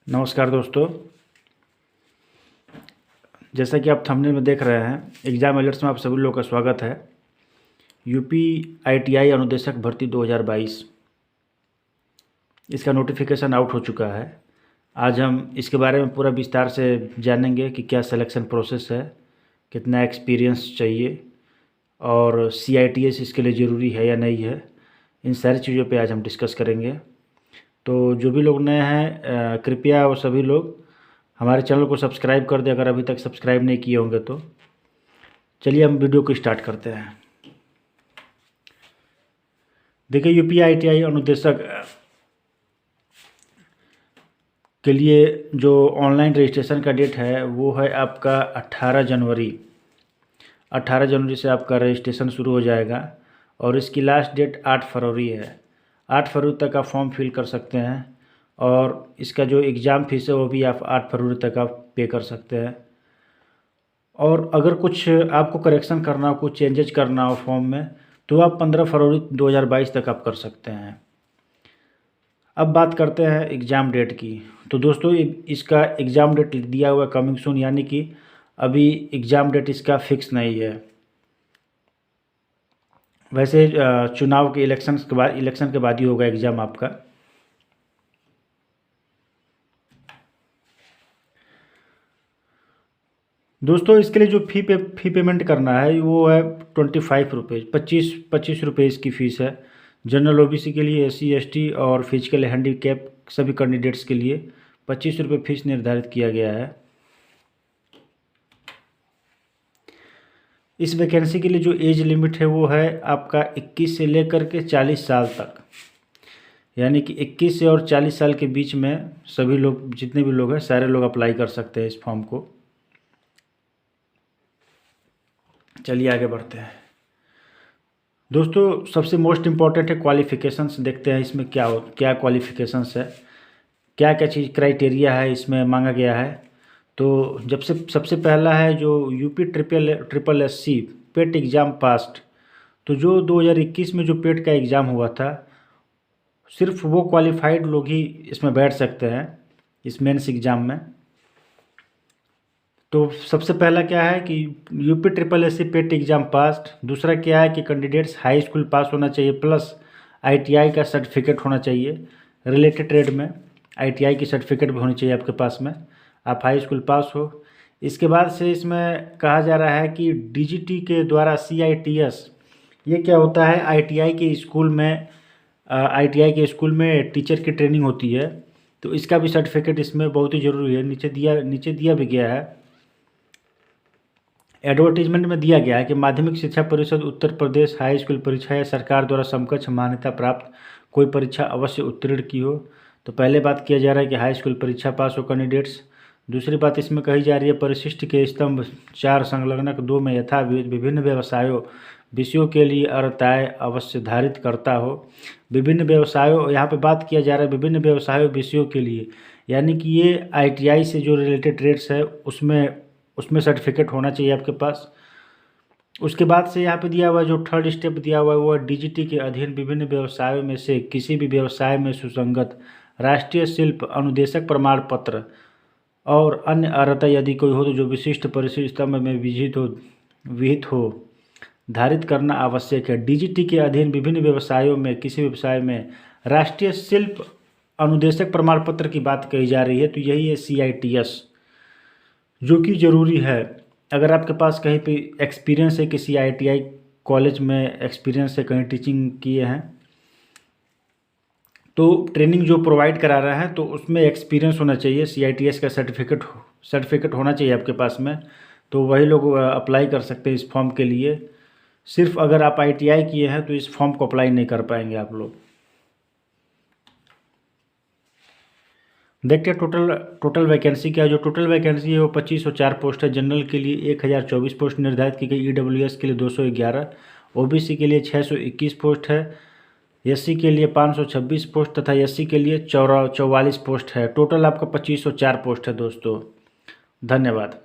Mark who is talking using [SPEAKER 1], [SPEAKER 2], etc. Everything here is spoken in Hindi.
[SPEAKER 1] नमस्कार दोस्तों, जैसा कि आप थंबनेल में देख रहे हैं, एग्ज़ाम अलर्ट्स में आप सभी लोगों का स्वागत है। यूपी आईटीआई अनुदेशक भर्ती 2022 इसका नोटिफिकेशन आउट हो चुका है। आज हम इसके बारे में पूरा विस्तार से जानेंगे कि क्या सिलेक्शन प्रोसेस है, कितना एक्सपीरियंस चाहिए और CITS इसके लिए ज़रूरी है या नहीं है। इन सारी चीज़ों पे आज हम डिस्कस करेंगे। तो जो भी लोग नए हैं, कृपया वो सभी लोग हमारे चैनल को सब्सक्राइब कर दें अगर अभी तक सब्सक्राइब नहीं किए होंगे तो। चलिए हम वीडियो को स्टार्ट करते हैं। देखिए, यूपी आईटीआई अनुदेशक के लिए जो ऑनलाइन रजिस्ट्रेशन का डेट है वो है आपका 18 जनवरी। 18 जनवरी से आपका रजिस्ट्रेशन शुरू हो जाएगा और इसकी लास्ट डेट 8 फरवरी है। 8 फरवरी तक आप फॉर्म फिल कर सकते हैं और इसका जो एग्ज़ाम फीस है वो भी आप 8 फरवरी तक आप पे कर सकते हैं। और अगर कुछ आपको करेक्शन करना हो, कुछ चेंजेज करना हो फॉर्म में, तो आप 15 फरवरी 2022 तक आप कर सकते हैं। अब बात करते हैं एग्ज़ाम डेट की। तो दोस्तों, इसका एग्ज़ाम डेट दिया हुआ है कमिंग सून, यानी कि अभी एग्ज़ाम डेट इसका फिक्स नहीं है। वैसे चुनाव के इलेक्शन के बाद ही होगा एग्ज़ाम आपका। दोस्तों, इसके लिए जो फ़ी पेमेंट करना है वो है 25 रुपये, 25 रुपये इसकी फ़ीस है। जनरल OBC के लिए, SC ST और फिजिकल हैंडीकैप सभी कैंडिडेट्स के लिए 25 रुपये फ़ीस निर्धारित किया गया है। इस वैकेंसी के लिए जो एज लिमिट है वो है आपका 21 से लेकर के 40 साल तक, यानी कि 21 से और 40 साल के बीच में सभी लोग, जितने भी लोग हैं, सारे लोग अप्लाई कर सकते हैं इस फॉर्म को। चलिए आगे बढ़ते हैं। दोस्तों, सबसे मोस्ट इम्पॉर्टेंट है क्वालिफ़िकेशंस। देखते हैं इसमें क्या क्वालिफ़िकेशंस है, क्या क्या चीज़ क्राइटेरिया है इसमें मांगा गया है। तो सबसे पहला है जो यूपी ट्रिपल SC पेट एग्ज़ाम पास्ट। तो जो 2021 में जो पेट का एग्ज़ाम हुआ था, सिर्फ वो क्वालिफाइड लोग ही इसमें बैठ सकते हैं इस मेंस एग्ज़ाम में। तो सबसे पहला क्या है कि यूपी ट्रिपल SC पेट एग्ज़ाम पास। दूसरा क्या है कि कैंडिडेट्स हाई स्कूल पास होना चाहिए प्लस ITI का सर्टिफिकेट होना चाहिए। रिलेटेड ट्रेड में ITI की सर्टिफिकेट भी होनी चाहिए आपके पास में, आप हाई स्कूल पास हो। इसके बाद से इसमें कहा जा रहा है कि DGT के द्वारा CITS, ये क्या होता है, ITI के स्कूल में टीचर की ट्रेनिंग होती है, तो इसका भी सर्टिफिकेट इसमें बहुत ही ज़रूरी है। नीचे दिया भी गया है, एडवर्टीजमेंट में दिया गया है कि माध्यमिक शिक्षा परिषद उत्तर प्रदेश हाई स्कूल परीक्षा या सरकार द्वारा समकक्ष मान्यता प्राप्त कोई परीक्षा अवश्य उत्तीर्ण की हो। तो पहले बात किया जा रहा है कि हाई स्कूल परीक्षा पास हो कैंडिडेट्स। दूसरी बात इसमें कही जा रही है, परिशिष्ट के स्तंभ 4 संलग्नक 2 में यथाविध विभिन्न विषयों के लिए अर्हताएँ अवश्य धारित करता हो। विभिन्न व्यवसायों, यहाँ पे बात किया जा रहा है विभिन्न व्यवसायों विषयों के लिए, यानी कि ये ITI से जो रिलेटेड ट्रेड्स है उसमें सर्टिफिकेट होना चाहिए आपके पास। उसके बाद से यहाँ पे दिया हुआ है, जो थर्ड स्टेप दिया हुआ है वो है DGT के अधीन विभिन्न व्यवसायों में से किसी भी व्यवसाय में सुसंगत राष्ट्रीय शिल्प अनुदेशक प्रमाण पत्र और अन्य अर्हता यदि कोई हो तो जो विशिष्ट परिशिष्ट स्तंभ में विहित हो धारित करना आवश्यक है। DGT के अधीन विभिन्न व्यवसायों में किसी व्यवसाय में राष्ट्रीय शिल्प अनुदेशक प्रमाण पत्र की बात कही जा रही है, तो यही है CITS, जो कि ज़रूरी है। अगर आपके पास कहीं पे एक्सपीरियंस है, किसी ITI कॉलेज में एक्सपीरियंस है, कहीं टीचिंग किए हैं, तो ट्रेनिंग जो प्रोवाइड करा रहा है तो उसमें एक्सपीरियंस होना चाहिए। CITS का सर्टिफिकेट होना चाहिए आपके पास में, तो वही लोग अप्लाई कर सकते हैं इस फॉर्म के लिए। सिर्फ अगर आप ITI किए हैं तो इस फॉर्म को अप्लाई नहीं कर पाएंगे आप लोग। देखते हैं टोटल वैकेंसी क्या है। जो टोटल वैकेंसी है वो 2504 पोस्ट है। जनरल के लिए 1024 पोस्ट निर्धारित की गई, EWS के लिए 211, OBC के लिए 621 पोस्ट है, SC के लिए 526 पोस्ट तथा SC के लिए 44 पोस्ट है। टोटल आपका 2504 पोस्ट है दोस्तों। धन्यवाद।